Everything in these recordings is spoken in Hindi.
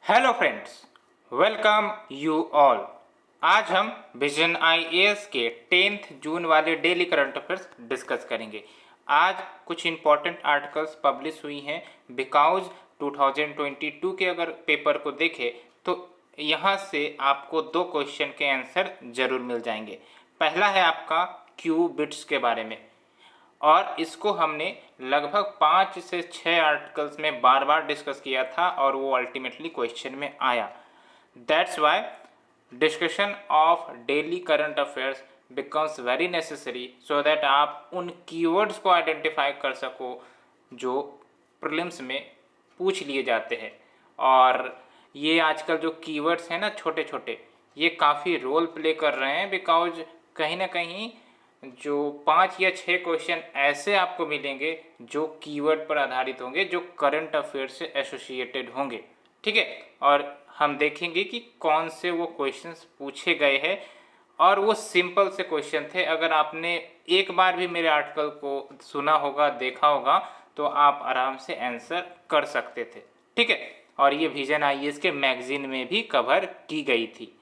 Hello friends, welcome you all. आज हम विजन आईएएस के 10th जून वाले डेली करंट अफेयर्स डिस्कस करेंगे। आज कुछ इम्पॉर्टेंट आर्टिकल्स पब्लिश हुई हैं बिकॉज 2022 के अगर पेपर को देखें तो यहाँ से आपको दो क्वेश्चन के आंसर जरूर मिल जाएंगे। पहला है आपका क्यू बिट्स के बारे में, और इसको हमने लगभग 5 से 6 आर्टिकल्स में बार बार डिस्कस किया था और वो अल्टीमेटली क्वेश्चन में आया। That's why discussion of daily current affairs becomes very necessary so that आप उन कीवर्ड्स को आइडेंटिफाई कर सको जो प्रीलिम्स में पूछ लिए जाते हैं। और ये आजकल जो कीवर्ड्स हैं ना छोटे छोटे, ये काफ़ी रोल प्ले कर रहे हैं बिकॉज कहीं ना कहीं जो 5 या 6 क्वेश्चन ऐसे आपको मिलेंगे जो कीवर्ड पर आधारित होंगे, जो करंट अफेयर से एसोसिएटेड होंगे। ठीक है, और हम देखेंगे कि कौन से वो क्वेश्चंस पूछे गए हैं और वो सिंपल से क्वेश्चन थे। अगर आपने एक बार भी मेरे आर्टिकल को सुना होगा, देखा होगा, तो आप आराम से आंसर कर सकते थे। ठीक है, और ये विजन आईएएस के मैगजीन में भी कवर की गई थी।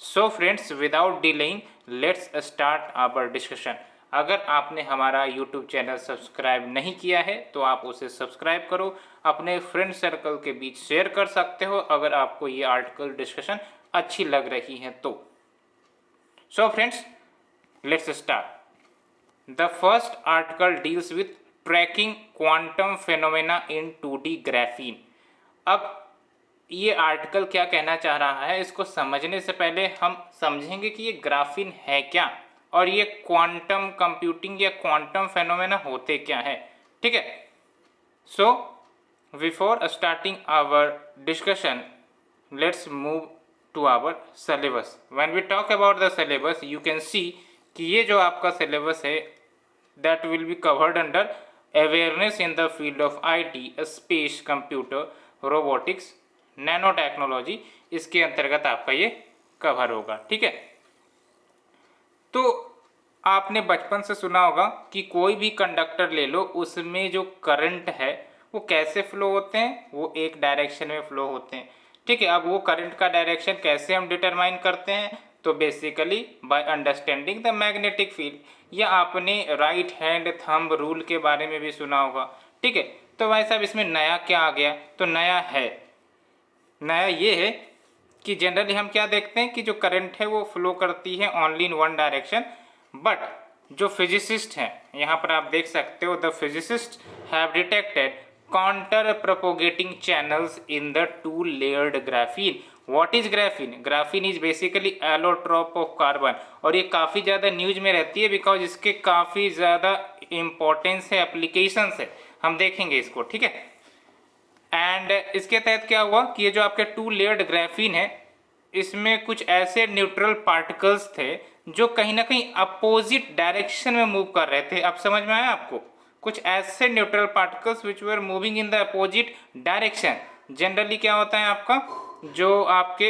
So friends, without delaying let's start our discussion. अगर आपने हमारा यूट्यूब चैनल सब्सक्राइब नहीं किया है तो आप उसे सब्सक्राइब करो, अपने फ्रेंड सर्कल के बीच शेयर कर सकते हो अगर आपको ये आर्टिकल डिस्कशन अच्छी लग रही है तो। So friends, let's start. The first article deals with tracking quantum phenomena in 2D graphene. अब ये आर्टिकल क्या कहना चाह रहा है, इसको समझने से पहले हम समझेंगे कि ये ग्राफीन है क्या और ये क्वांटम कंप्यूटिंग या क्वांटम फेनोमेना होते क्या है। ठीक है, so before starting our discussion let's move to our syllabus. When we talk about the syllabus you can see कि ये जो आपका सिलेबस है that will be covered under awareness in the field of IT, space, computer, robotics, nano technology, इसके अंतर्गत आपका ये कवर होगा। ठीक है, तो आपने बचपन से सुना होगा कि कोई भी कंडक्टर ले लो, उसमें जो करंट है वो कैसे फ्लो होते हैं, वो एक डायरेक्शन में फ्लो होते हैं। ठीक है, अब वो करंट का डायरेक्शन कैसे हम डिटरमाइन करते हैं, तो basically by understanding the magnetic field. या आपने राइट हैंड थंब रूल के बारे में भी सुना होगा। ठीक है, तो भाई साहब इसमें नया क्या आ गया, तो नया ये है कि जनरली हम क्या देखते हैं कि जो करंट है वो फ्लो करती है only in one direction, but जो फिजिसिस्ट हैं यहाँ पर आप देख सकते हो, the physicist have detected counter propagating channels in the 2 layered graphene. What is graphene? Graphene is basically allotrope of carbon, और ये काफ़ी ज़्यादा न्यूज में रहती है बिकॉज इसके काफ़ी ज़्यादा इम्पोर्टेंस है, एप्लीकेशंस है, हम देखेंगे इसको। ठीक है, एंड इसके तहत क्या हुआ कि ये जो आपके 2 लेयर्ड ग्राफीन है, इसमें कुछ ऐसे न्यूट्रल पार्टिकल्स थे जो कहीं ना कहीं अपोजिट डायरेक्शन में मूव कर रहे थे। अब समझ में आया आपको? कुछ ऐसे neutral particles which were moving in the opposite direction. Generally क्या होता है आपका, जो आपके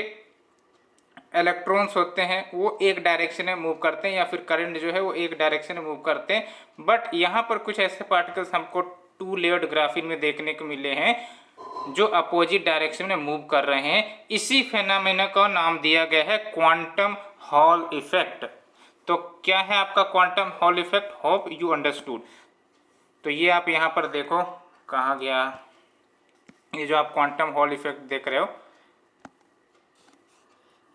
इलेक्ट्रॉन्स होते हैं वो एक डायरेक्शन में मूव करते हैं, या फिर करंट जो है वो एक डायरेक्शन में मूव करते हैं। बट यहाँ पर कुछ ऐसे पार्टिकल्स हमको 2 लेयर्ड ग्राफीन में देखने को मिले हैं जो अपोजिट डायरेक्शन में मूव कर रहे हैं। इसी फेनोमेना का नाम दिया गया है क्वांटम हॉल इफेक्ट। तो क्या है आपका quantum hall effect? Hope you understood. तो ये आप यहाँ पर देखो, कहाँ गया ये जो आप क्वांटम हॉल इफेक्ट देख रहे हो,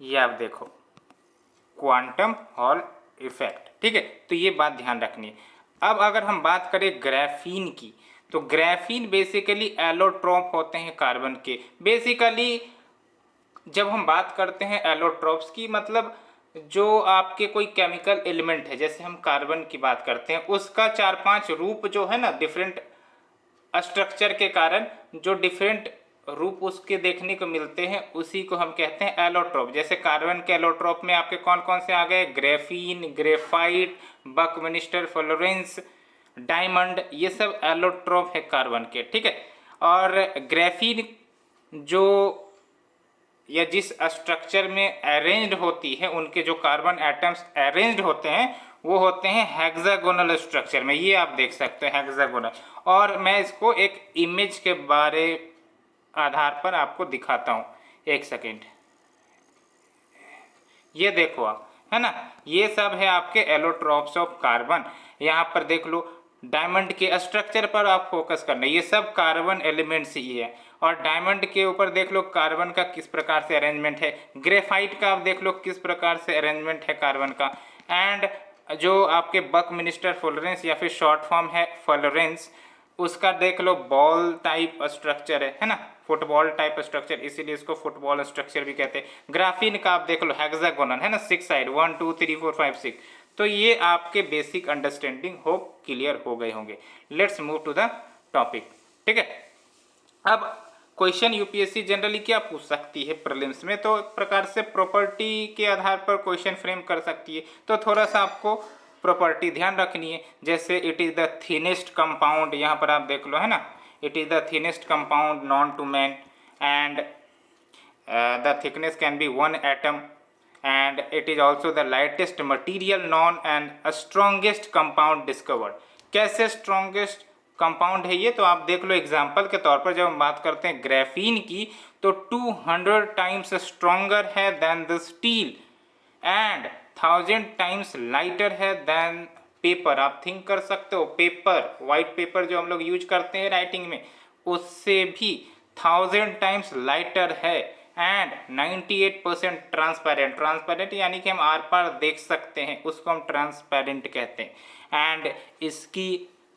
ये आप देखो क्वांटम हॉल इफेक्ट। ठीक है, तो ये बात ध्यान रखनी है। अब अगर हम बात करें ग्राफीन की, तो ग्राफीन बेसिकली एलोट्रोप होते हैं कार्बन के। बेसिकली जब हम बात करते हैं एलोट्रोप्स की, मतलब जो आपके कोई केमिकल एलिमेंट है, जैसे हम कार्बन की बात करते हैं, उसका 4-5 रूप जो है ना, डिफरेंट स्ट्रक्चर के कारण जो डिफरेंट रूप उसके देखने को मिलते हैं, उसी को हम कहते हैं एलोट्रोप। जैसे कार्बन के एलोट्रोप में आपके कौन कौन से आ गए? Graphene, graphite, Buckminster Florence, diamond, ये सब एलोट्रोप है कार्बन के। ठीक है, और ग्रेफीन जो या जिस स्ट्रक्चर में अरेंज्ड होती है, उनके जो कार्बन एटम्स अरेंज्ड होते हैं वो होते हैं हेक्सागोनल स्ट्रक्चर में। ये आप देख सकते हैं हेक्सागोनल। और मैं इसको एक इमेज के बारे आधार पर आपको दिखाता हूँ। एक सेकेंड, ये देखो आप, है ना, ये सब है आपके एलोट्रॉप्स ऑफ कार्बन। यहाँ पर देख लो, डायमंड के स्ट्रक्चर पर आप फोकस करना, ये सब कार्बन एलिमेंट्स ही है। और डायमंड के ऊपर देख लो कार्बन का किस प्रकार से अरेंजमेंट है, ग्रेफाइट का आप देख लो किस प्रकार से अरेंजमेंट है कार्बन का। एंड जो आपके बकमिनिस्टर फ्लोरेंस या फिर शॉर्ट फॉर्म है फ्लोरेंस, उसका देख लो बॉल टाइप स्ट्रक्चर है ना, फुटबॉल टाइप स्ट्रक्चर, इसीलिए इसको फुटबॉल स्ट्रक्चर भी कहते हैं। ग्राफीन का आप देख लो हेक्सागोनल है ना, 6 साइड, 1 2 3 4 5 6। तो ये आपके बेसिक अंडरस्टैंडिंग होप क्लियर हो गए होंगे। Let's move to the topic, ठीक है। अब क्वेश्चन यूपीएससी जनरली क्या पूछ सकती है प्रीलिम्स में, तो एक प्रकार से प्रॉपर्टी के आधार पर क्वेश्चन फ्रेम कर सकती है। तो थोड़ा सा आपको प्रॉपर्टी ध्यान रखनी है, जैसे it is the thinnest compound, यहाँ पर आप देख लो है ना, it is the thinnest compound known to man and the thickness can be 1 atom and it is also the lightest material known and strongest compound discovered. कैसे स्ट्रॉन्गेस्ट कंपाउंड है ये, तो आप देख लो एग्जाम्पल के तौर पर, जब हम बात करते हैं ग्राफीन की, तो 200 टाइम्स स्ट्रॉन्गर है than the steel and 1000 times lighter है देन पेपर। आप थिंक कर सकते हो, पेपर, वाइट पेपर जो हम लोग यूज करते हैं राइटिंग में, उससे भी 1000 टाइम्स लाइटर है एंड 98% ट्रांसपेरेंट। ट्रांसपेरेंट यानी कि हम आर पार देख सकते हैं, उसको हम ट्रांसपेरेंट कहते हैं। एंड इसकी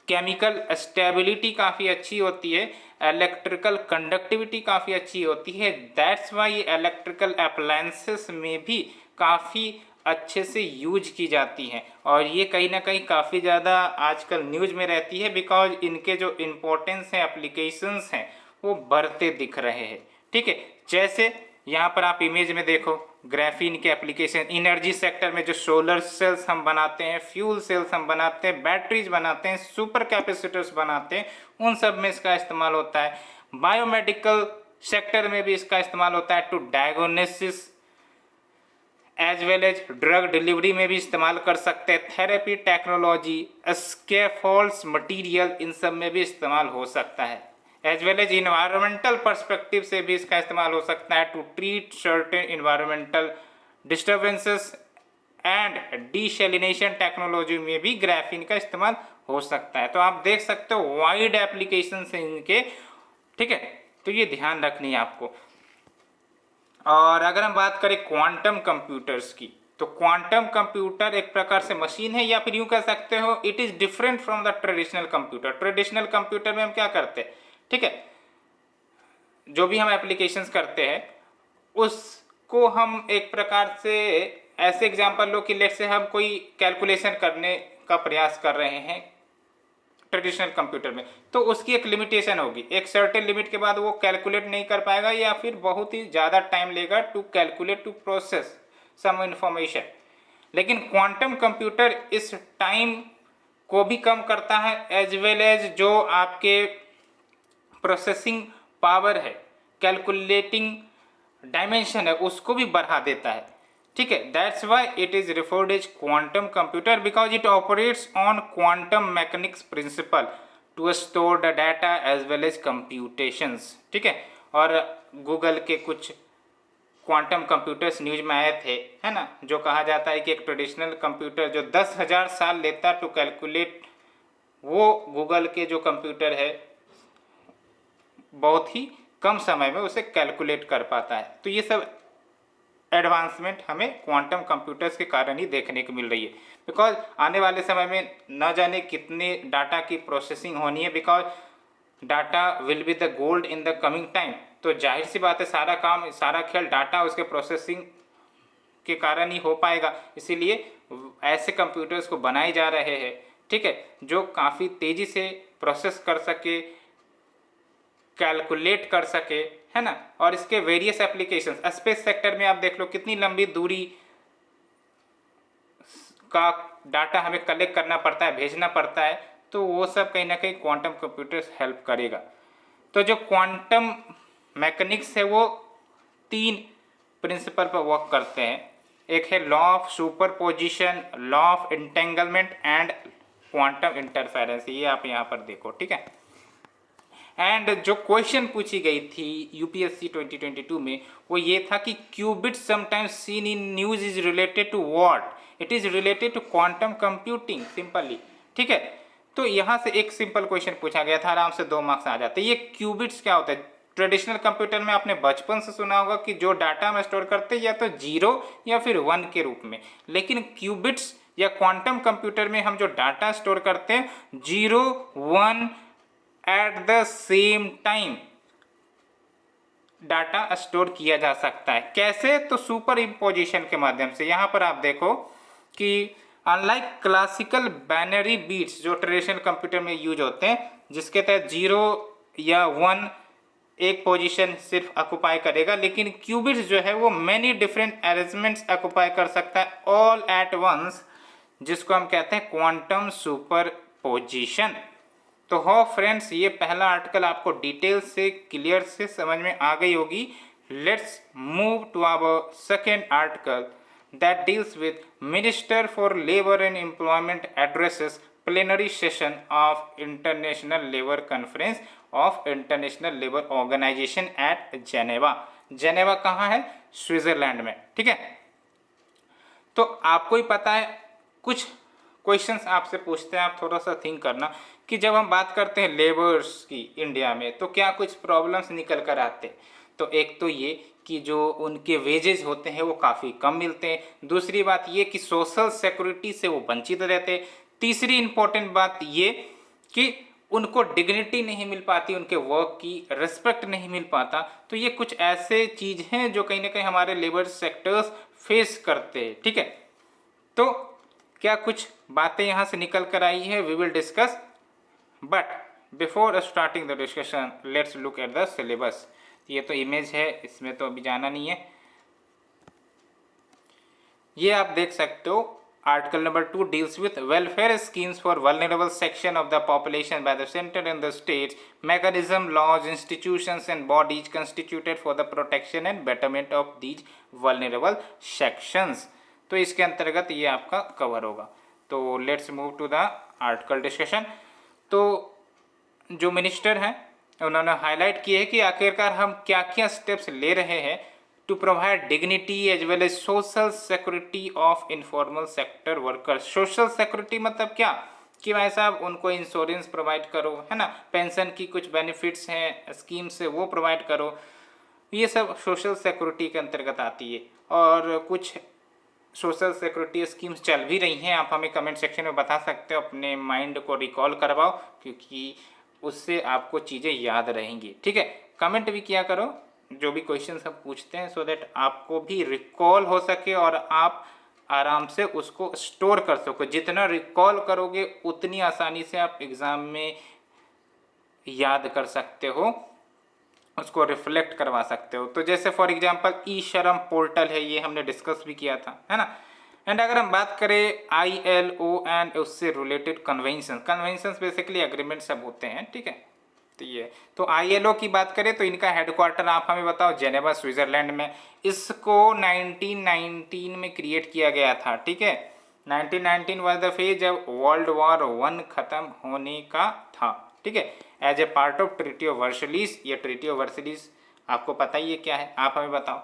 केमिकल स्टेबिलिटी काफ़ी अच्छी होती है, इलेक्ट्रिकल कंडक्टिविटी काफ़ी अच्छी होती है। दैट्स वाई इलेक्ट्रिकल अप्लायंसेस में भी काफ़ी अच्छे से यूज की जाती हैं, और ये कहीं ना कहीं काफ़ी ज़्यादा आजकल न्यूज में रहती है, बिकॉज इनके जो इम्पोर्टेंस हैं, एप्लीकेशंस हैं, वो बढ़ते दिख रहे हैं, ठीक है। जैसे यहाँ पर आप इमेज में देखो, ग्राफीन के एप्लीकेशन एनर्जी सेक्टर में, जो सोलर सेल्स हम बनाते हैं, फ्यूल सेल्स हम बनाते हैं, बैटरीज बनाते हैं, सुपर कैपेसिटर्स बनाते हैं, उन सब में इसका इस्तेमाल होता है। बायोमेडिकल सेक्टर में भी इसका इस्तेमाल होता है, to diagnosis as well as drug delivery में भी इस्तेमाल कर सकते हैं। थेरेपी टेक्नोलॉजी, स्कैफोल्ड्स मटीरियल, इन सब में भी इस्तेमाल हो सकता है। As well as environmental perspective से भी इसका इस्तेमाल हो सकता है, to treat certain environmental disturbances and desalination technology में भी ग्राफीन का इस्तेमाल हो सकता है। तो आप देख सकते हो वाइड एप्लीकेशन हैं इनके, ठीक है। तो ये ध्यान रखनी है आपको। और अगर हम बात करें क्वांटम कंप्यूटर्स की, तो क्वांटम कंप्यूटर एक प्रकार से मशीन है, या फिर यूँ कह सकते हो it is different from the traditional computer. Traditional computer में हम क्या करते हैं, ठीक है, जो भी हम एप्लीकेशंस करते हैं उसको हम एक प्रकार से, ऐसे एग्जांपल लो कि लेट से हम कोई कैलकुलेशन करने का प्रयास कर रहे हैं ट्रेडिशनल कंप्यूटर में, तो उसकी एक लिमिटेशन होगी, एक सर्टेन लिमिट के बाद वो कैलकुलेट नहीं कर पाएगा, या फिर बहुत ही ज़्यादा टाइम लेगा to calculate, to process some information. लेकिन क्वांटम कंप्यूटर इस टाइम को भी कम करता है, एज वेल एज जो आपके प्रोसेसिंग पावर है, कैलकुलेटिंग डायमेंशन है, उसको भी बढ़ा देता है, ठीक है। That's why it is referred as quantum computer, because it operates on quantum mechanics principle to store the data as well as computations, ठीक है। और गूगल के कुछ क्वांटम कंप्यूटर्स न्यूज में आए थे, है ना, जो कहा जाता है कि एक ट्रेडिशनल कंप्यूटर जो 10,000 साल लेता टू कैलकुलेट, वो गूगल के जो कंप्यूटर है बहुत ही कम समय में उसे कैलकुलेट कर पाता है। तो ये सब एडवांसमेंट हमें क्वांटम कंप्यूटर्स के कारण ही देखने को मिल रही है, बिकॉज आने वाले समय में न जाने कितने डाटा की प्रोसेसिंग होनी है, because data will be the gold in the coming time. तो जाहिर सी बात है, सारा काम, सारा खेल डाटा उसके प्रोसेसिंग के कारण ही हो पाएगा। इसीलिए ऐसे कंप्यूटर्स को बनाए जा रहे हैं, ठीक है, जो काफ़ी तेज़ी से प्रोसेस कर सके, कैलकुलेट कर सके, है ना। और इसके वेरियस एप्लीकेशंस, स्पेस सेक्टर में आप देख लो कितनी लंबी दूरी का डाटा हमें कलेक्ट करना पड़ता है, भेजना पड़ता है, तो वो सब कहीं ना कहीं क्वांटम कंप्यूटर्स हेल्प करेगा। तो जो क्वांटम मैकेनिक्स है वो 3 प्रिंसिपल पर वर्क करते हैं। एक है law of superposition, law of entanglement and quantum interference. ये आप यहाँ पर देखो, ठीक है। एंड जो क्वेश्चन पूछी गई थी यूपीएससी 2022 में वो ये था कि qubit sometimes seen in news is related to what, it is related to quantum computing simply. ठीक है, तो यहाँ से एक सिंपल क्वेश्चन पूछा गया था, आराम से 2 मार्क्स आ जाते। ये क्यूबिट्स क्या होता है? ट्रेडिशनल कंप्यूटर में आपने बचपन से सुना होगा कि जो डाटा में स्टोर करते हैं या तो 0 या फिर 1 के रूप में, लेकिन क्यूबिट्स या क्वांटम कंप्यूटर में हम जो डाटा स्टोर करते हैं 0 1 at the same time data store किया जा सकता है। कैसे? तो सुपर इम्पोजिशन के माध्यम से। यहाँ पर आप देखो कि अनलाइक क्लासिकल बाइनरी बीट्स जो ट्रेडिशनल कंप्यूटर में यूज होते हैं, जिसके तहत 0 या 1 एक पोजीशन सिर्फ ऑक्युपाई करेगा, लेकिन क्यूबिट्स जो है वो मैनी डिफरेंट अरेंजमेंट्स ऑक्युपाई कर सकता है ऑल एट वंस, जिसको हम कहते हैं क्वांटम सुपर पोजिशन। तो हो फ्रेंड्स, ये पहला आर्टिकल आपको डिटेल से क्लियर से समझ में आ गई होगी। Let's move to our second article that deals with minister for labour and employment addresses plenary session of International Labour Conference of International Labour Organization at Geneva। Geneva कहाँ है? स्विट्जरलैंड में। ठीक है, तो आपको ही पता है, कुछ क्वेश्चंस आपसे पूछते हैं, आप थोड़ा सा थिंक करना कि जब हम बात करते हैं लेबर्स की इंडिया में तो क्या कुछ प्रॉब्लम्स निकल कर आते हैं। तो एक तो ये कि जो उनके वेजेस होते हैं वो काफ़ी कम मिलते हैं। दूसरी बात ये कि सोशल सिक्योरिटी से वो वंचित रहते हैं। तीसरी इंपॉर्टेंट बात ये कि उनको डिग्निटी नहीं मिल पाती, उनके वर्क की रिस्पेक्ट नहीं मिल पाता। तो ये कुछ ऐसे चीज़ हैं जो कहीं ना कहीं हमारे लेबर सेक्टर्स फेस करते हैं। ठीक है, तो क्या कुछ बातें यहाँ से निकल कर आई है, we will discuss. But before starting the discussion let's look at the syllabus. ये तो इमेज है, इसमें तो अभी जाना नहीं है। ये आप देख सकते हो, Article number 2 deals with welfare schemes for vulnerable section of the population by the center and the states, mechanism, laws, institutions and bodies constituted for the protection and betterment of these vulnerable sections। तो इसके अंतर्गत ये आपका कवर होगा। तो let's move to the article discussion. तो जो मिनिस्टर हैं उन्होंने हाईलाइट किया है कि आखिरकार हम क्या क्या स्टेप्स ले रहे हैं to provide dignity as well as social security of informal sector workers। social security मतलब क्या कि भाई साहब उनको इंश्योरेंस प्रोवाइड करो, है ना, पेंशन की कुछ बेनिफिट्स हैं, स्कीम्स है, वो प्रोवाइड करो। ये सब सोशल सिक्योरिटी के अंतर्गत आती है। और कुछ सोशल सिक्योरिटी स्कीम्स चल भी रही हैं, आप हमें कमेंट सेक्शन में बता सकते हो, अपने माइंड को रिकॉल करवाओ, क्योंकि उससे आपको चीज़ें याद रहेंगी। ठीक है, कमेंट भी किया करो जो भी क्वेश्चन हम पूछते हैं, सो दैट आपको भी रिकॉल हो सके और आप आराम से उसको स्टोर कर सको। जितना रिकॉल करोगे उतनी आसानी से आप एग्ज़ाम में याद कर सकते हो, उसको रिफ्लेक्ट करवा सकते हो। तो जैसे फॉर एग्जांपल ई श्रम पोर्टल है, ये हमने डिस्कस भी किया था, है ना। एंड अगर हम बात करें ILO एंड उससे रिलेटेड कन्वेंशन बेसिकली एग्रीमेंट सब होते हैं। ठीक है, तो ये तो ILO की बात करें तो इनका हेडक्वार्टर आप हमें बताओ, जेनेवा स्विट्जरलैंड में। इसको 1919 में क्रिएट किया गया था। ठीक है, 1919 वाज द फेज जब वर्ल्ड वॉर 1 खत्म होने का था। ठीक है, as a part of treaty of Versailles. ये ट्रीटी ऑफ वर्सलिस आपको पता ही है क्या है, आप हमें बताओ,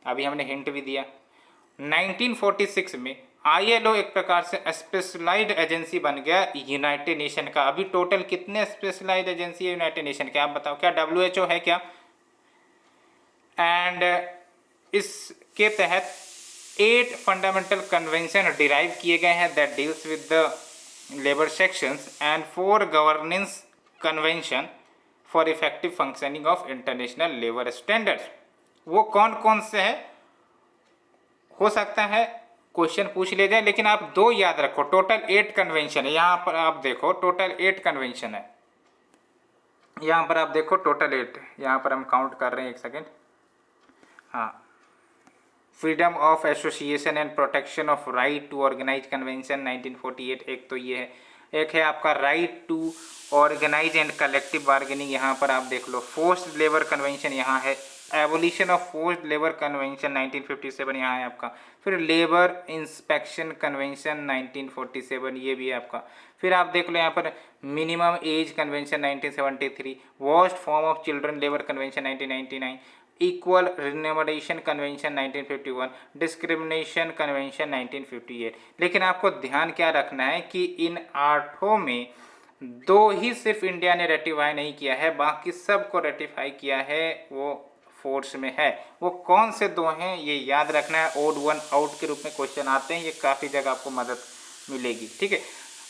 अभी हमने हिंट भी दिया। 1946 में ILO एक प्रकार से स्पेशलाइज्ड एजेंसी बन गया यूनाइटेड नेशन का। अभी टोटल कितने स्पेशलाइज्ड एजेंसी है यूनाइटेड नेशन के, आप बताओ, क्या WHO है क्या? एंड इसके तहत 8 फंडामेंटल कन्वेंशन डिराइव किए गए हैं that deals with the labour sections and 4 governance convention for effective functioning of international labour standards. वो कौन कौन से हैं हो सकता है क्वेश्चन पूछ ले जाए, लेकिन आप 2 याद रखो। टोटल 8 कन्वेंशन है, यहाँ पर आप देखो टोटल 8 कन्वेंशन है, यहाँ पर आप देखो टोटल 8, यहाँ पर हम काउंट कर रहे हैं, एक सेकेंड। हाँ, freedom of association and protection of right to organise convention 1948, एक तो ये है। एक है आपका right to organise and collective bargaining, यहाँ पर आप देख लो। फोर्स्ड लेबर कन्वेंशन यहाँ है abolition of forced labour convention 1957 यहाँ है आपका। फिर लेबर इंस्पेक्शन कन्वेंशन 1947 ये भी है आपका। फिर आप देख लो यहाँ पर minimum age convention 1973, worst form of children labour convention 1999, equal remuneration convention 1951, discrimination convention 1958। लेकिन आपको ध्यान क्या रखना है कि इन आठों में दो ही सिर्फ इंडिया ने रेटिफाई नहीं किया है, बाकी सबको रेटिफाई किया है, वो फोर्स में है। वो कौन से दो हैं ये याद रखना है, ओड वन आउट के रूप में क्वेश्चन आते हैं, ये काफ़ी जगह आपको मदद मिलेगी। ठीक है,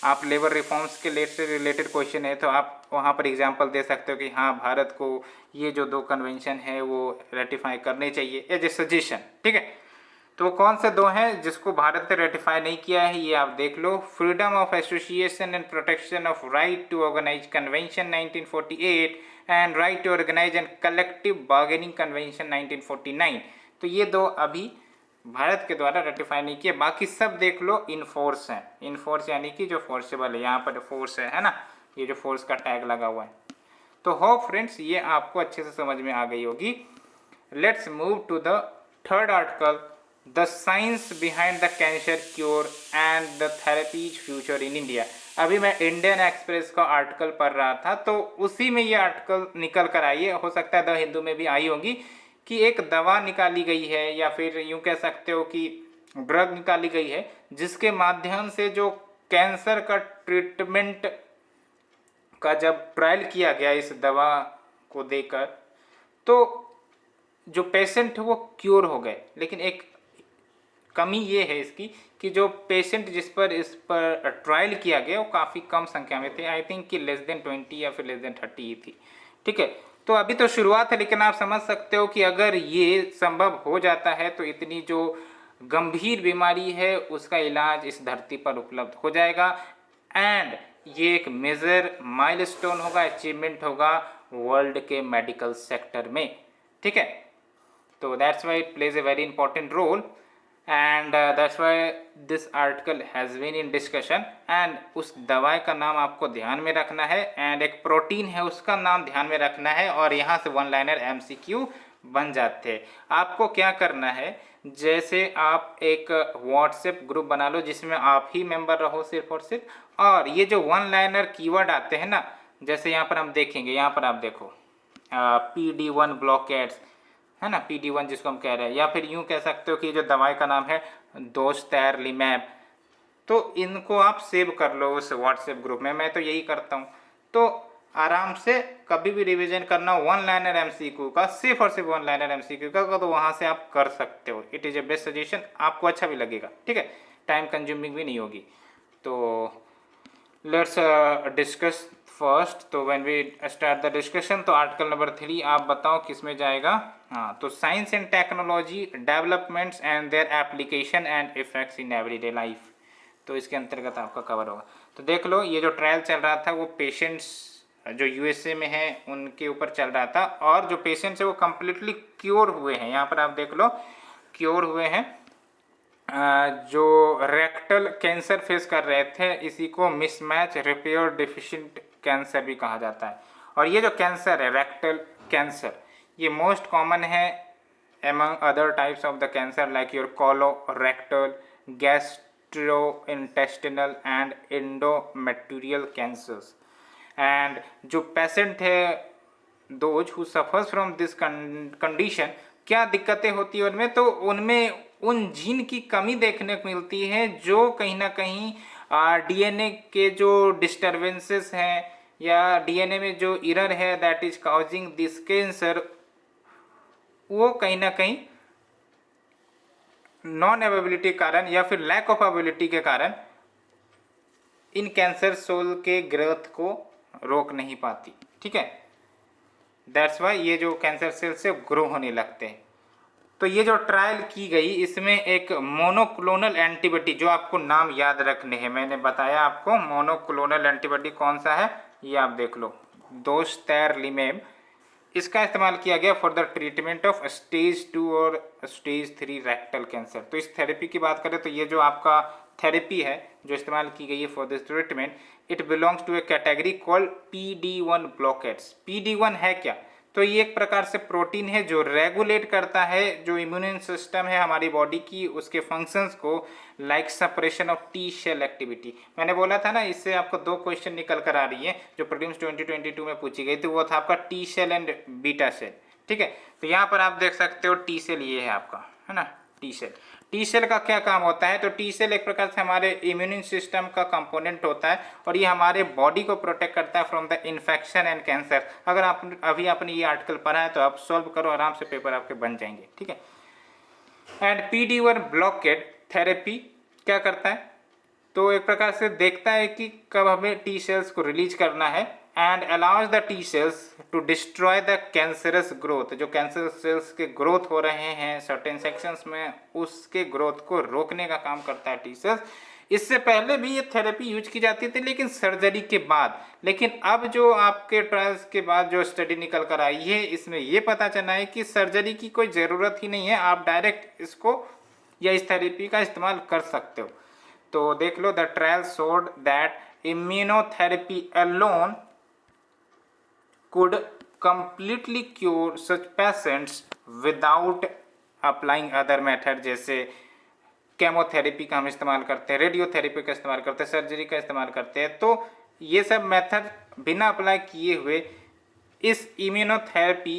आप लेबर रिफॉर्म्स के से रिलेटेड क्वेश्चन है तो आप वहाँ पर एग्जांपल दे सकते हो कि हाँ भारत को ये जो दो कन्वेंशन है वो रेटिफाई करने चाहिए एज ए सजेशन। ठीक है, तो कौन से दो हैं जिसको भारत ने रेटिफाई नहीं किया है ये आप देख लो। Freedom of association and protection of right to organise convention 1948 and right to organise and collective bargaining convention 1949। तो ये दो अभी भारत के द्वारा रेटिफाई नहीं किए, बाकी सब देख लो इन फोर्स हैं। इन फोर्स यानी कि जो फोर्सेबल है, यहाँ पर फोर्स है ना, ये जो फोर्स का टैग लगा हुआ है। तो होप फ्रेंड्स ये आपको अच्छे से समझ में आ गई होगी। Let's move to the third article, the science behind the cancer cure and the therapies future in India. अभी मैं इंडियन एक्सप्रेस का आर्टिकल पढ़ रहा था तो उसी में ये आर्टिकल निकल कर आई है, हो सकता है द हिंदू में भी आई होगी, कि एक दवा निकाली गई है या फिर यूं कह सकते हो कि ड्रग निकाली गई है जिसके माध्यम से जो कैंसर का ट्रीटमेंट का जब ट्रायल किया गया इस दवा को देकर तो जो पेशेंट है वो क्योर हो गए। लेकिन एक कमी ये है इसकी कि जो पेशेंट जिस पर इस पर ट्रायल किया गया वो काफ़ी कम संख्या में थे, आई थिंक कि लेस देन 20 या फिर लेस देन 30 ही थी। ठीक है, तो अभी तो शुरुआत है, लेकिन आप समझ सकते हो कि अगर ये संभव हो जाता है तो इतनी जो गंभीर बीमारी है उसका इलाज इस धरती पर उपलब्ध हो जाएगा एंड ये एक मेजर माइलस्टोन होगा, अचीवमेंट होगा वर्ल्ड के मेडिकल सेक्टर में। ठीक है, तो that's why it plays a very important role and that's why this article has been in discussion. And उस दवाई का नाम आपको ध्यान में रखना है एंड एक प्रोटीन है उसका नाम ध्यान में रखना है और यहाँ से वन लाइनर MCQ बन जाते हैं। आपको क्या करना है, जैसे आप एक व्हाट्सएप ग्रुप बना लो जिसमें आप ही मेंबर रहो सिर्फ और सिर्फ, और ये जो वन लाइनर कीवर्ड आते हैं ना, जैसे यहाँ पर हम देखेंगे, यहाँ पर आप देखो PD1 ब्लॉकेट्स है ना, PD1 जिसको हम कह रहे हैं, या फिर यूं कह सकते हो कि जो दवाई का नाम है दोस्तैरलिमैब, तो इनको आप सेव कर लो उस व्हाट्सएप ग्रुप में। मैं तो यही करता हूँ। तो आराम से कभी भी रिवीजन करना वन लाइनर MCQ का, सिर्फ और सिर्फ वन लाइनर MCQ का, तो वहाँ से आप कर सकते हो। It is a best suggestion, आपको अच्छा भी लगेगा। ठीक है, टाइम कंज्यूमिंग भी नहीं होगी। तो लेट्स डिस्कस फर्स्ट। तो when we start the discussion, तो आर्टिकल नंबर 3 आप बताओ किस में जाएगा। हाँ, तो science and technology developments and their application and effects in everyday life, तो इसके अंतर्गत आपका कवर होगा। तो देख लो ये जो ट्रायल चल रहा था वो पेशेंट्स जो USA में है उनके ऊपर चल रहा था और जो पेशेंट्स है वो कम्प्लीटली क्योर हुए हैं। यहाँ पर आप देख लो क्योर हुए हैं। जो रेक्टल कैंसर फेस कर रहे थे इसी को मिसमैच रिपेयर डेफिशिएंट कैंसर भी कहा जाता है। और ये जो कैंसर है रेक्टल कैंसर, ये मोस्ट कॉमन है among other types of the cancer like your colorectal, gastrointestinal and endometrial cancers. And जो पेशेंट है those who suffers from this condition, क्या दिक्कतें होती है उनमें, तो उनमें उन जीन की कमी देखने को मिलती है जो कहीं ना कहीं DNA के जो डिस्टर्बेंसेस हैं या DNA में जो एरर है that is causing this cancer, वो कहीं ना कहीं नॉन अवेबिलिटी के कारण या फिर लैक ऑफ अवेबिलिटी के कारण इन कैंसर सेल के ग्रोथ को रोक नहीं पाती। ठीक है, दैट्स वाई ये जो कैंसर सेल से ग्रो होने लगते हैं। तो ये जो ट्रायल की गई इसमें एक मोनोक्लोनल एंटीबॉडी, जो आपको नाम याद रखने हैं, मैंने बताया आपको मोनोक्लोनल एंटीबॉडी कौन सा है, ये आप देख लो दोस्तैरलिमैब, इसका इस्तेमाल किया गया for the treatment of stage 2 और स्टेज 3 रेक्टल कैंसर। तो इस थेरेपी की बात करें तो ये जो आपका थेरेपी है जो इस्तेमाल की गई है for this treatment, it belongs to a category called PD1 blockades. PD1 है क्या, तो ये एक प्रकार से प्रोटीन है जो रेगुलेट करता है जो इम्यून सिस्टम है हमारी बॉडी की, उसके फंक्शंस को, like suppression of T cell activity. मैंने बोला था ना, इससे आपको 2 क्वेश्चन निकल कर आ रही है जो प्रीलिम्स 2022 में पूछी गई थी, वो था आपका T cell and beta cell. ठीक है, तो यहाँ पर आप देख सकते हो टी सेल ये है आपका, है ना, टी सेल। टी सेल का क्या काम होता है, तो टी सेल एक प्रकार से हमारे इम्यून सिस्टम का कंपोनेंट होता है और ये हमारे बॉडी को प्रोटेक्ट करता है from the infection and cancer. अगर आप अभी आपने ये आर्टिकल पढ़ा है तो आप सॉल्व करो, आराम से पेपर आपके बन जाएंगे। ठीक है, एंड PD-1 ब्लॉकेड थेरेपी क्या करता है, तो एक प्रकार से देखता है कि कब हमें टी सेल्स को रिलीज करना है, and allows the T cells to destroy the cancerous growth. जो कैंसर सेल्स के ग्रोथ हो रहे हैं सर्टेन सेक्शंस में, उसके ग्रोथ को रोकने का काम करता है टी सेल्स। इससे पहले भी ये थेरेपी यूज की जाती थी लेकिन सर्जरी के बाद, लेकिन अब जो आपके ट्रायल्स के बाद जो स्टडी निकल कर आई है इसमें ये पता चला है कि सर्जरी की कोई ज़रूरत ही नहीं है, आप डायरेक्ट इसको या इस थेरेपी का इस्तेमाल कर सकते हो। तो देख लो, the trial showed that immunotherapy alone could completely cure such patients without applying other method, जैसे केमोथेरेपी का हम इस्तेमाल करते हैं, रेडियोथेरेपी का इस्तेमाल करते हैं, सर्जरी का इस्तेमाल करते हैं। तो ये सब मेथड बिना अप्लाई किए हुए इस इम्यूनोथेरेपी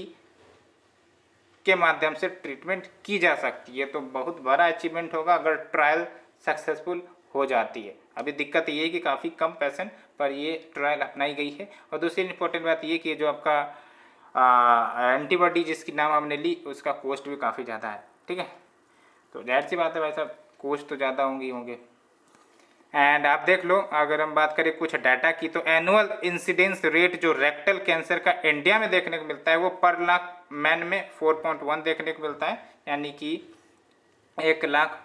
के माध्यम से ट्रीटमेंट की जा सकती है। तो बहुत बड़ा अचीवमेंट होगा अगर ट्रायल सक्सेसफुल हो जाती है। अभी दिक्कत ये है कि काफ़ी कम पेशेंट पर ये ट्रायल अपनाई गई है। और दूसरी इंपॉर्टेंट बात ये कि जो आपका एंटीबॉडी जिसकी नाम हमने ली उसका कॉस्ट भी काफ़ी ज़्यादा है। ठीक है, तो जाहिर सी बात है भाई साहब, कॉस्ट तो ज़्यादा होंगे। एंड आप देख लो, अगर हम बात करें कुछ डाटा की, तो एनुअल इंसिडेंस रेट जो रेक्टल कैंसर का इंडिया में देखने को मिलता है वो पर लाख मैन में 4.1 देखने को मिलता है, यानी कि 1 लाख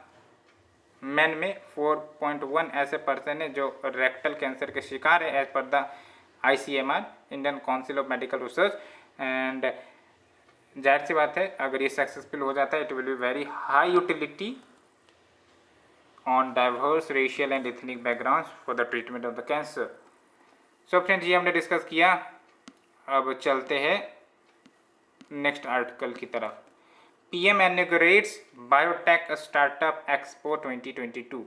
मैन में 4.1 ऐसे पर्सन है जो रेक्टल कैंसर के शिकार है, as per the ICMR, Indian council of medical research. And जाहिर सी बात है अगर ये सक्सेसफुल हो जाता है it will be very high utility on diverse racial and ethnic backgrounds for the treatment of the cancer. So friends, ये हमने डिस्कस किया। अब चलते हैं नेक्स्ट आर्टिकल की तरफ। PM inaugurates biotech startup expo 2022।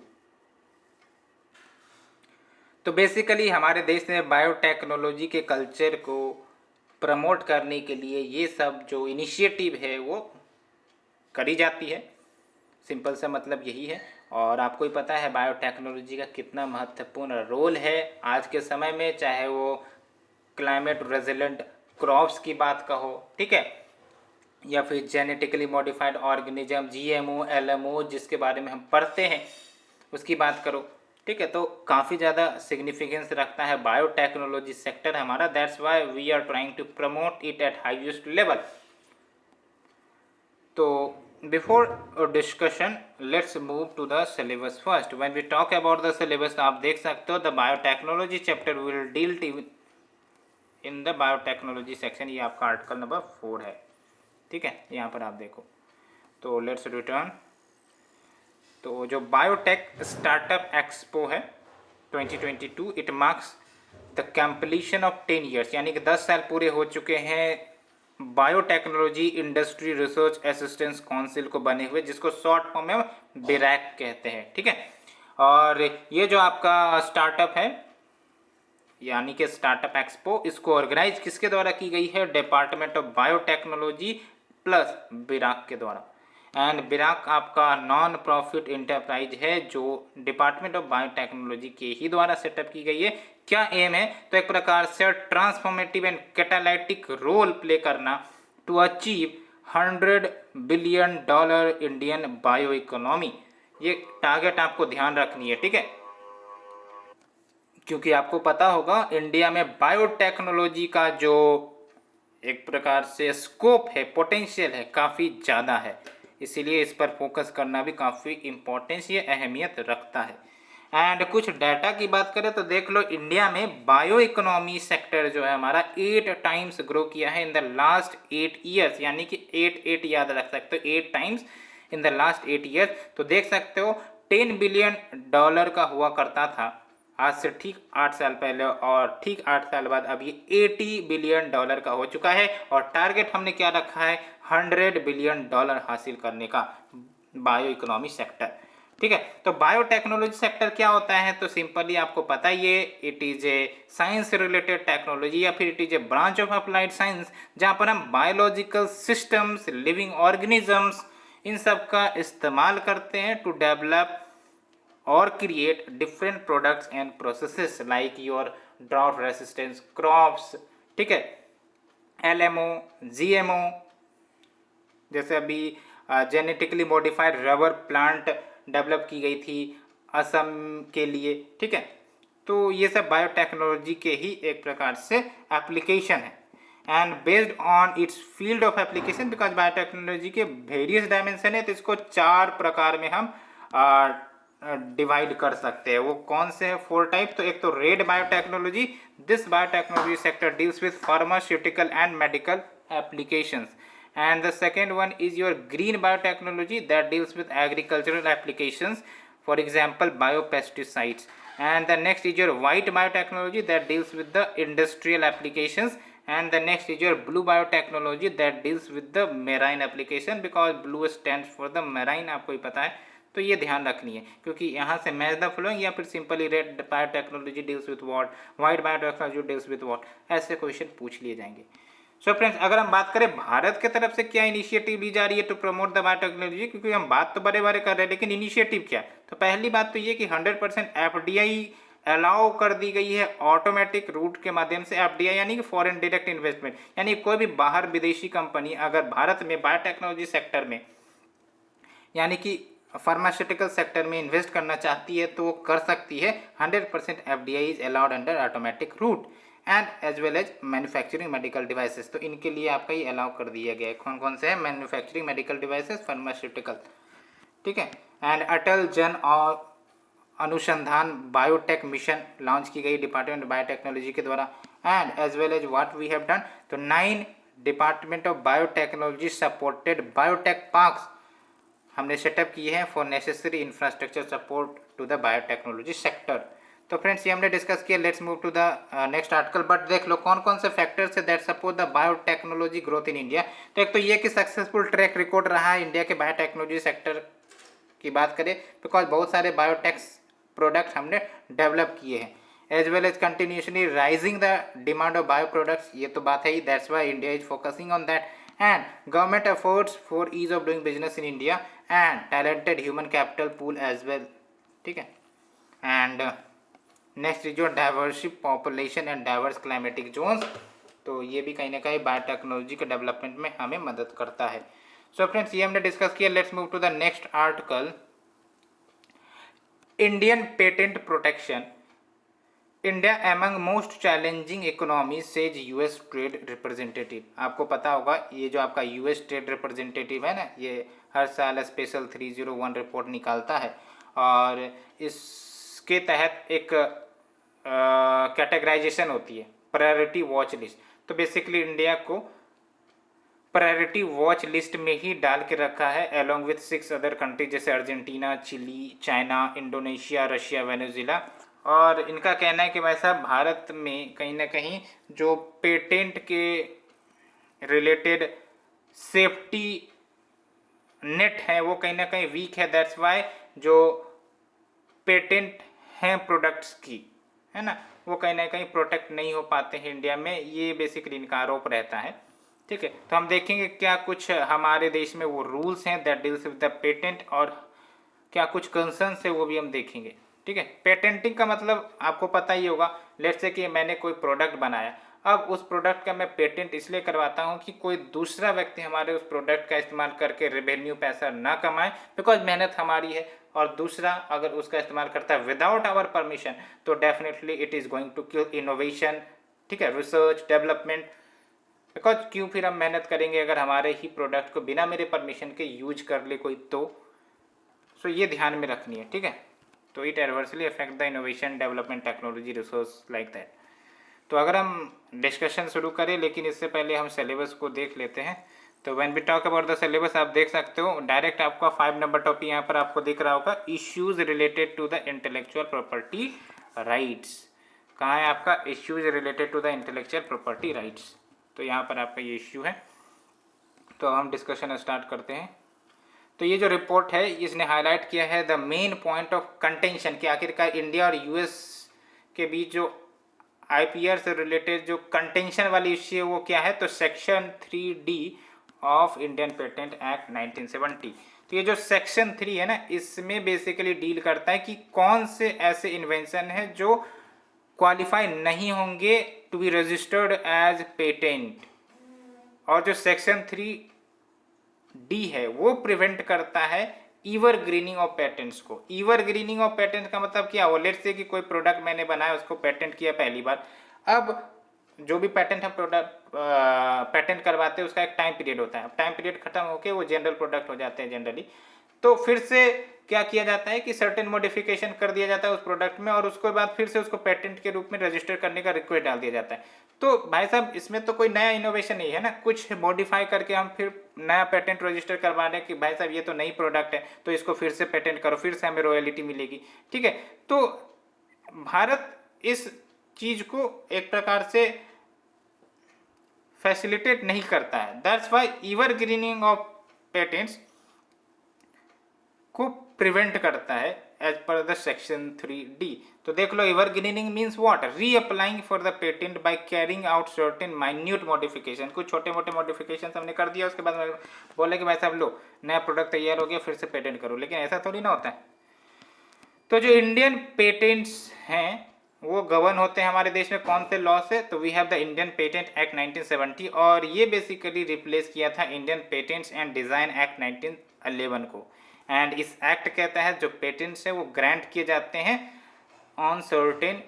तो बेसिकली हमारे देश में बायोटेक्नोलॉजी के कल्चर को प्रमोट करने के लिए ये सब जो इनिशिएटिव है वो करी जाती है। सिंपल सा मतलब यही है। और आपको ही पता है बायोटेक्नोलॉजी का कितना महत्वपूर्ण रोल है आज के समय में, चाहे वो क्लाइमेट रेजिलेंट क्रॉप्स की बात कहो, ठीक है, या फिर genetically modified organism GMO LMO जिसके बारे में हम पढ़ते हैं उसकी बात करो, ठीक है, तो काफ़ी ज़्यादा सिग्निफिकेंस रखता है बायोटेक्नोलॉजी सेक्टर हमारा। That's why we are trying to promote it at highest level. तो before discussion let's move to the syllabus first. When we talk about the syllabus आप देख सकते हो the biotechnology chapter will deal in the biotechnology section. ये आपका आर्टिकल नंबर 4 है, ठीक है, यहाँ पर आप देखो। तो लेट्स रिटर्न। तो जो बायोटेक स्टार्टअप एक्सपो है 2022, it marks the completion of 10 years, यानी कि 10 साल पूरे हो चुके हैं biotechnology industry research assistance council को बने हुए, जिसको शॉर्ट फॉर्म में BRAC कहते हैं, ठीक है। और ये जो आपका स्टार्टअप है यानी कि स्टार्टअप एक्सपो, इसको ऑर्गेनाइज किसके द्वारा की गई है, department of biotechnology plus BRAC के द्वारा। एंड BRAC आपका नॉन प्रॉफिट इंटरप्राइज है जो डिपार्टमेंट ऑफ बायोटेक्नोलॉजी के ही द्वारा सेटअप की गई है। क्या एम है, तो एक प्रकार से transformative and catalytic role play करना to achieve $100 billion Indian bio economy. ये टारगेट आपको ध्यान रखनी है, ठीक है, क्योंकि आपको पता होगा इंडिया में बायोटेक्नोलॉजी का जो एक प्रकार से स्कोप है, पोटेंशियल है, काफ़ी ज़्यादा है, इसीलिए इस पर फोकस करना भी काफ़ी इम्पोर्टेंस या अहमियत रखता है। एंड कुछ डाटा की बात करें तो देख लो, इंडिया में बायो इकोनॉमी सेक्टर जो है हमारा 8 टाइम्स ग्रो किया है इन द लास्ट 8 ईयर्स, यानी कि 8 याद रख सकते हो, 8 times in the last 8 years. तो देख सकते हो $10 बिलियन का हुआ करता था आज से ठीक 8 साल पहले, और ठीक 8 साल बाद अब ये $80 बिलियन का हो चुका है। और टारगेट हमने क्या रखा है, $100 बिलियन हासिल करने का बायो इकोनॉमी सेक्टर। ठीक है, तो बायोटेक्नोलॉजी सेक्टर क्या होता है, तो सिंपली आपको पता ही है, it is a science related technology या फिर it is a branch of applied science, जहाँ पर हम बायोलॉजिकल सिस्टम्स, लिविंग ऑर्गेनिजम्स, इन सब का इस्तेमाल करते हैं टू डेवलप और create different products and processes like your drought resistance crops. ठीक है, LMO, GMO, जैसे अभी genetically modified rubber plant develop की गई थी असम के लिए। ठीक है, तो ये सब बायोटेक्नोलॉजी के ही एक प्रकार से एप्लीकेशन है। And based on it's field of application, because biotechnology के वेरियस डायमेंशन है, तो इसको 4 प्रकार में हम डिवाइड कर सकते हैं। वो कौन से हैं, 4 टाइप। तो एक तो red biotechnology, this biotechnology sector deals with pharmaceutical and medical applications. And the second one is your green biotechnology that deals with agricultural applications, for example biopesticides. And the next is your white biotechnology that deals with the industrial applications. And the next is your blue biotechnology that deals with the marine application, because blue stands for the marine, आपको ही पता है, तो ये ध्यान रखनी है, क्योंकि यहाँ से मैच द फॉलोइंग या फिर simply red biotechnology deals with what, white biotechnology deals with what, ऐसे क्वेश्चन पूछ लिए जाएंगे। सो फ्रेंड्स, अगर हम बात करें भारत की तरफ से क्या इनिशिएटिव ली जा रही है टू प्रमोट द बायोटेक्नोलॉजी, क्योंकि हम बात तो बड़े बड़े कर रहे हैं, लेकिन इनिशिएटिव क्या, तो पहली बात तो ये कि 100% FDI अलाउ कर दी गई है ऑटोमेटिक रूट के माध्यम से। FDI यानी कि फॉरेन डायरेक्ट इन्वेस्टमेंट, यानी कोई भी बाहर विदेशी कंपनी अगर भारत में बायोटेक्नोलॉजी सेक्टर में यानी कि फार्मास्यूटिकल सेक्टर में इन्वेस्ट करना चाहती है तो वो कर सकती है। 100% FDI is allowed under automatic route and as well as manufacturing medical devices, तो इनके लिए आपका ये अलाउ कर दिया गया है। कौन कौन से हैं, मैन्युफैक्चरिंग मेडिकल डिवाइसेस, फार्मास्यूटिकल। ठीक है, एंड अटल जन और अनुसंधान बायोटेक मिशन लॉन्च की गई डिपार्टमेंट बायोटेक्नोलॉजी के द्वारा। And as well as what we have done, तो 9 department of biotechnology supported biotech parks हमने सेटअप किए हैं for necessary infrastructure support to the biotechnology sector. तो फ्रेंड्स, ये हमने डिस्कस किया। Let's move to the next article. But देख लो कौन कौन से फैक्टर्स है that support the biotechnology growth in India. तो एक तो ये कि सक्सेसफुल ट्रैक रिकॉर्ड रहा है इंडिया के बायोटेक्नोलॉजी सेक्टर की बात करें, बिकॉज बहुत सारे बायोटेक्स प्रोडक्ट हमने डेवलप किए हैं, as well as continuously rising the demand of bio products, ये तो बात है ही, that's why India is focusing on that. And government efforts for ease of doing business in India and talented human capital pool as well. ठीक है, and next is your diversive population and diverse climatic zones, तो ये भी कहीं ना कहीं बायोटेक्नोलॉजी के डेवलपमेंट में हमें मदद करता है। सो फ्रेंड्स, ये हमने डिस्कस किया। Let's move to the next article. Indian patent protection, India among most challenging economy says US trade representative. आपको पता होगा ये जो आपका US ट्रेड रिप्रेजेंटेटिव है ना, ये हर साल स्पेशल 301 रिपोर्ट निकालता है, और इसके तहत एक कैटेगराइजेशन होती है, प्रायोरिटी वॉच लिस्ट। तो बेसिकली इंडिया को प्रायोरिटी वॉच लिस्ट में ही डाल के रखा है अलॉन्ग विथ 6 अदर कंट्रीज, जैसे Argentina, Chile, China, Indonesia, Russia, Venezuela. और इनका कहना है कि भाई साहब भारत में कहीं ना कहीं जो पेटेंट के रिलेटेड सेफ्टी नेट है वो कहीं ना कहीं वीक है, दैट्स वाई जो पेटेंट हैं प्रोडक्ट्स की, है ना, वो कहीं ना कहीं प्रोटेक्ट नहीं हो पाते हैं इंडिया में, ये बेसिकली इनका आरोप रहता है। ठीक है, तो हम देखेंगे क्या कुछ हमारे देश में वो रूल्स हैं that deals with the patent, और क्या कुछ कंसर्न्स है वो भी हम देखेंगे। ठीक है, पेटेंटिंग का मतलब आपको पता ही होगा। लेट्स से कि मैंने कोई प्रोडक्ट बनाया, अब उस प्रोडक्ट का मैं पेटेंट इसलिए करवाता हूँ कि कोई दूसरा व्यक्ति हमारे उस प्रोडक्ट का इस्तेमाल करके रेवेन्यू पैसा ना कमाए, बिकॉज मेहनत हमारी है, और दूसरा अगर उसका इस्तेमाल करता है विदाउट आवर परमिशन तो definitely it is going to kill innovation. ठीक है, रिसर्च डेवलपमेंट, बिकॉज क्यों फिर हम मेहनत करेंगे अगर हमारे ही प्रोडक्ट को बिना मेरे परमिशन के यूज कर ले कोई तो। सो ये ध्यान में रखनी है। ठीक है, तो it adversely affect the innovation development technology resource like that. तो अगर हम डिस्कशन शुरू करें, लेकिन इससे पहले हम सिलेबस को देख लेते हैं। तो when we talk about the syllabus, आप देख सकते हो डायरेक्ट आपका 5 नंबर टॉपिक यहाँ पर आपको दिख रहा होगा, issues related to the intellectual property rights. कहाँ है आपका issues related to the intellectual property rights, तो यहाँ पर आपका ये इश्यू है। तो हम डिस्कशन स्टार्ट करते हैं। तो ये जो रिपोर्ट है इसने हाईलाइट किया है the main point of contention कि आखिरकार इंडिया और यूएस के बीच जो आईपीआर से रिलेटेड जो कंटेंशन वाली इश्यू है वो क्या है, तो section 3D of Indian patent act 1970। तो ये जो सेक्शन 3 है ना, इसमें बेसिकली डील करता है कि कौन से ऐसे इन्वेंशन है जो क्वालिफाई नहीं होंगे to be registered as patent, और जो सेक्शन 3D है वो प्रिवेंट करता है ईवर ग्रीनिंग ऑफ पेटेंट्स को। ईवर ग्रीनिंग ऑफ पेटेंट का मतलब क्या हो, लेट्स से कि कोई प्रोडक्ट मैंने बनाया उसको पेटेंट किया पहली बार, अब जो भी पेटेंट हम प्रोडक्ट पेटेंट करवाते हैं उसका एक टाइम पीरियड होता है, अब टाइम पीरियड खत्म होकर वो जनरल प्रोडक्ट हो जाते हैं जनरली, तो फिर से क्या किया जाता है कि सर्टेन मॉडिफिकेशन कर दिया जाता है उस प्रोडक्ट में और उसके बाद फिर से उसको पेटेंट के रूप में रजिस्टर करने का रिक्वेस्ट डाल दिया जाता है। तो भाई साहब इसमें तो कोई नया इनोवेशन नहीं है ना, कुछ मॉडिफाई करके हम फिर नया पेटेंट रजिस्टर करवा रहे हैं कि भाई साहब ये तो नई प्रोडक्ट है तो इसको फिर से पेटेंट करो, फिर से हमें रॉयल्टी मिलेगी। ठीक है, तो भारत इस चीज को एक प्रकार से फैसिलिटेट नहीं करता है, that's why evergreening of patents को प्रिवेंट करता है as per the section 3D। तो देख लो, evergreening means what, reapplying for the patent by carrying out certain minute modification, कुछ छोटे मोटे मॉडिफिकेशन हमने कर दिया, उसके बाद बोले कि भाई साहब लो नया प्रोडक्ट तैयार हो गया फिर से पेटेंट करो, लेकिन ऐसा थोड़ी ना होता है। तो जो इंडियन पेटेंट्स हैं वो गवर्न होते हैं हमारे देश में कौन से लॉ से, तो we have the Indian patent act 1970, और ये बेसिकली रिप्लेस किया था Indian patents and design act 1911 को। एंड इस एक्ट कहता है जो पेटेंट्स है वो ग्रांट किए जाते हैं ऑन सर्टेन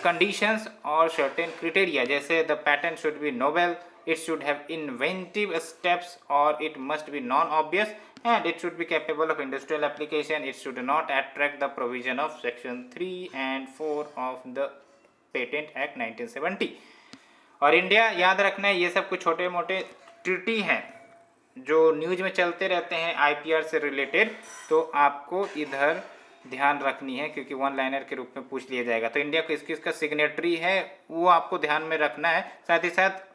कंडीशंस और सर्टेन क्रिटेरिया, जैसे the pattern should be novel, it should have inventive steps, or it must be non-obvious, and it should be capable of industrial application. It should not attract the provision of section 3 and 4 of the patent act 1970। और इंडिया याद रखना है ये सब कुछ छोटे मोटे ट्रीटी हैं जो न्यूज में चलते रहते हैं आईपीआर से रिलेटेड, तो आपको इधर ध्यान रखनी है क्योंकि वन लाइनर के रूप में पूछ लिया जाएगा। तो इंडिया को इसका सिग्नेटरी है वो आपको ध्यान में रखना है, साथ ही साथ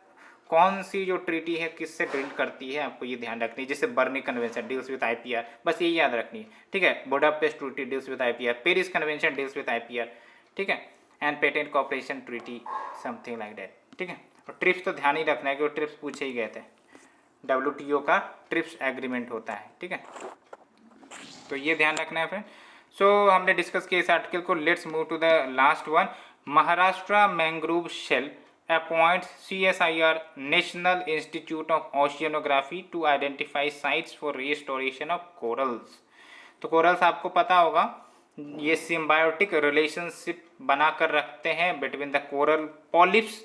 कौन सी जो ट्रीटी है किससे डील करती है आपको ये ध्यान रखनी है, जैसे Berne convention deals with IPR, बस यही याद रखनी है। ठीक है, Budapest treaty deals with IPR, Paris convention deals with IPR, ठीक है, and patent cooperation treaty something like that. ठीक है, और ट्रिप्स तो ध्यान ही रखना है कि वो ट्रिप्स पूछे ही गए थे, WTO का ट्रिप्स एग्रीमेंट होता है। ठीक है, तो ये ध्यान रखना है फ्रेंड। सो हमने डिस्कस किया इस आर्टिकल को, let's move to the last one. Maharashtra mangrove cell appoints CSIR National Institute of Oceanography to identify sites for restoration of corals। तो कोरल्स आपको पता होगा ये सिम्बायोटिक रिलेशनशिप बनाकर रखते हैं between the coral polyps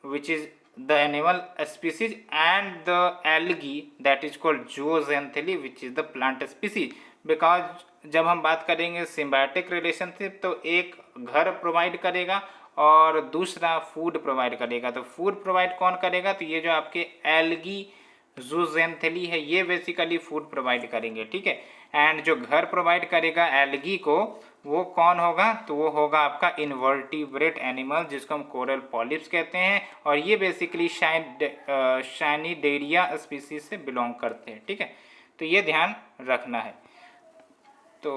which is the animal species and the algae that is called zooxanthellae which is the plant species. Because जब हम बात करेंगे सिम्बायोटिक रिलेशनशिप तो एक घर प्रोवाइड करेगा और दूसरा फूड प्रोवाइड करेगा। तो फूड प्रोवाइड कौन करेगा, तो ये जो आपके एल्गी जूजेंथेली है ये बेसिकली फूड प्रोवाइड करेंगे। ठीक है, एंड जो घर प्रोवाइड करेगा एल्गी को वो कौन होगा, तो वो होगा आपका इन्वर्टिब्रेट एनिमल जिसको हम कोरल पॉलिप्स कहते हैं, और ये बेसिकली शाइनिडेरिया स्पीसीज से बिलोंग करते हैं। ठीक है, तो ये ध्यान रखना है। तो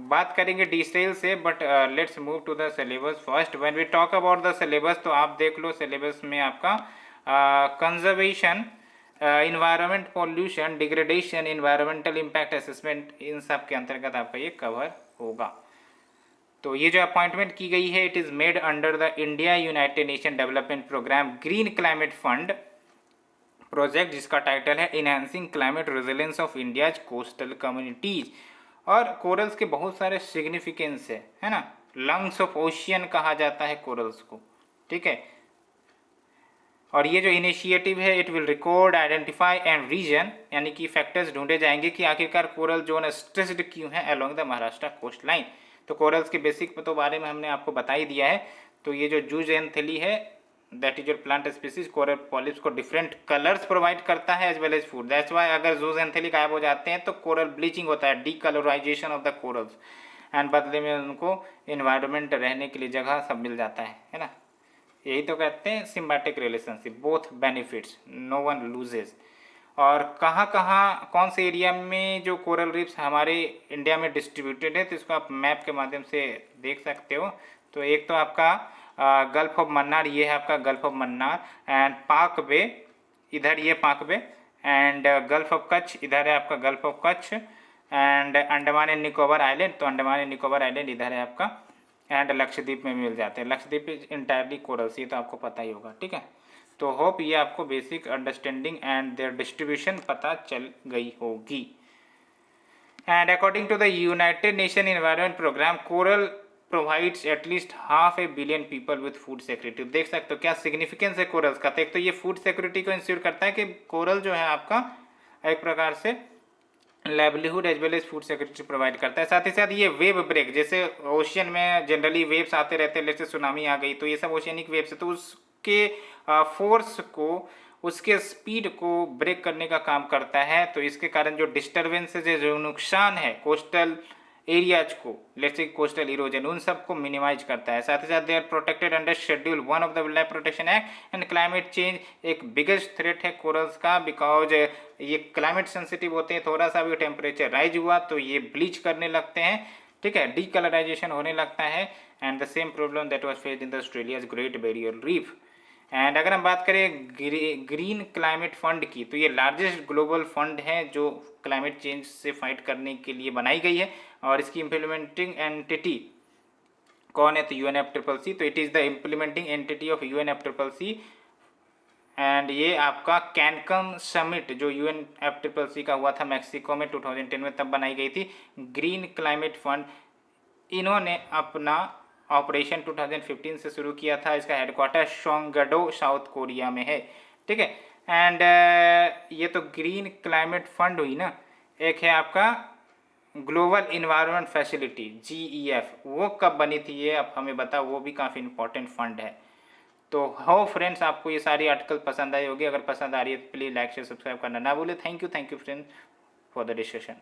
बात करेंगे डिटेल से, but let's move to the syllabus first. When we talk about the syllabus तो आप देख लो सिलेबस में आपका conservation, environment pollution, degradation, environmental impact assessment, इन सब के अंतर्गत आपका ये कवर होगा। तो ये जो अपॉइंटमेंट की गई है it is made under the India United Nation development programme green climate fund project, जिसका टाइटल है enhancing climate resilience of India's coastal communities. और कोरल्स के बहुत सारे सिग्निफिकेंस है ना, लंग्स ऑफ ओशियन कहा जाता है कोरल्स को। ठीक है, और ये जो इनिशिएटिव है it will record, identify and reason, यानी कि फैक्टर्स ढूंढे जाएंगे कि आखिरकार कोरल जोन स्ट्रेस्ड क्यों है along the Maharashtra coastline. तो कोरल्स के बेसिक तो बारे में हमने आपको बता ही दिया है। तो ये जो जूजेंथेली है that is your plant species, coral polyps को डिफरेंट कलर्स प्रोवाइड करता है as well as food. That's why अगर जूजेंथेली गायब हो जाते हैं तो कोरल ब्लीचिंग होता है, decolourisation of the corals. And बदले में उनको इन्वायरमेंट, रहने के लिए जगह सब मिल जाता है ना। यही तो कहते हैं symbiotic relationship, both benefits, no one loses. और कहाँ कहाँ कौन से एरिया में जो कोरल रीफ्स हमारे इंडिया में डिस्ट्रीब्यूटेड है, तो इसको आप मैप के माध्यम से देख सकते हो। तो एक तो आपका गल्फ ऑफ मन्नार, ये है आपका गल्फ ऑफ मन्नार, एंड पाक बे, इधर ये पाक बे, एंड गल्फ ऑफ कच्छ, इधर है आपका gulf of Kutch, and Andaman and Nicobar island, तो अंडमान एंड निकोबार आइलैंड इधर है आपका, एंड लक्षद्वीप में मिल जाते हैं। लक्षद्वीप इज इंटायरली कोरल्स, ये तो आपको पता ही होगा, ठीक है। तो होप ये आपको basic understanding and their distribution पता चल गई होगी। And according to the United Nation environment programme, coral provides at least 500 million people with food security. देख सकते हो क्या सिग्निफिकेंस है कोरल्स का। तो एक तो ये फूड सिक्योरिटी को इंश्योर करता है कि कोरल जो है आपका एक प्रकार से livelihood as well as food security provide करता है। साथ ही साथ ये वेव ब्रेक, जैसे ओशियन में जनरली वेव्स आते रहते हैं, जैसे सुनामी आ गई, तो ये सब ओशियनिक वेव्स है, तो उसके फोर्स को, उसके स्पीड को ब्रेक करने का काम करता है। तो इसके कारण जो डिस्टर्बेंसेज है, जो नुकसान है कोस्टल एरियाज को, लेट्स से कोस्टल इरोजन, उन सबको मिनिमाइज करता है। साथ ही साथ they are protected under schedule 1 of the wildlife protection act. And climate change एक बिगेस्ट थ्रेट है कोरल्स का, बिकॉज ये क्लाइमेट सेंसिटिव होते हैं, थोड़ा सा भी टेम्परेचर राइज हुआ तो ये ब्लीच करने लगते हैं, ठीक है, डीकलराइजेशन होने लगता है। And the same problem that was faced in the Australia's great barrier reef. And अगर हम बात करें ग्रीन क्लाइमेट फंड की, तो ये लार्जेस्ट ग्लोबल फंड है जो क्लाइमेट चेंज से फाइट करने के लिए बनाई गई है। और इसकी इम्प्लीमेंटिंग एंटिटी कौन है, तो UNFCCC। तो it is the implementing entity of UNFCCC। And ये आपका कैनकन समिट जो UNFCCC का हुआ था मैक्सिको में 2010 में, तब बनाई गई थी ग्रीन क्लाइमेट फंड। इन्होंने अपना ऑपरेशन 2015 से शुरू किया था। इसका हेडक्वार्टर शोंगडो साउथ कोरिया में है, ठीक है। एंड ये तो ग्रीन क्लाइमेट फंड हुई ना। एक है आपका ग्लोबल इन्वायरमेंट फैसिलिटी GEF, वो कब बनी थी ये आप हमें बताओ, वो भी काफ़ी इंपॉर्टेंट फंड है। तो हो फ्रेंड्स, आपको ये सारी आर्टिकल पसंद आई होगी। अगर पसंद आ रही है तो प्लीज़ लाइक शेयर सब्सक्राइब करना ना भूले। Thank you friends for the discussion.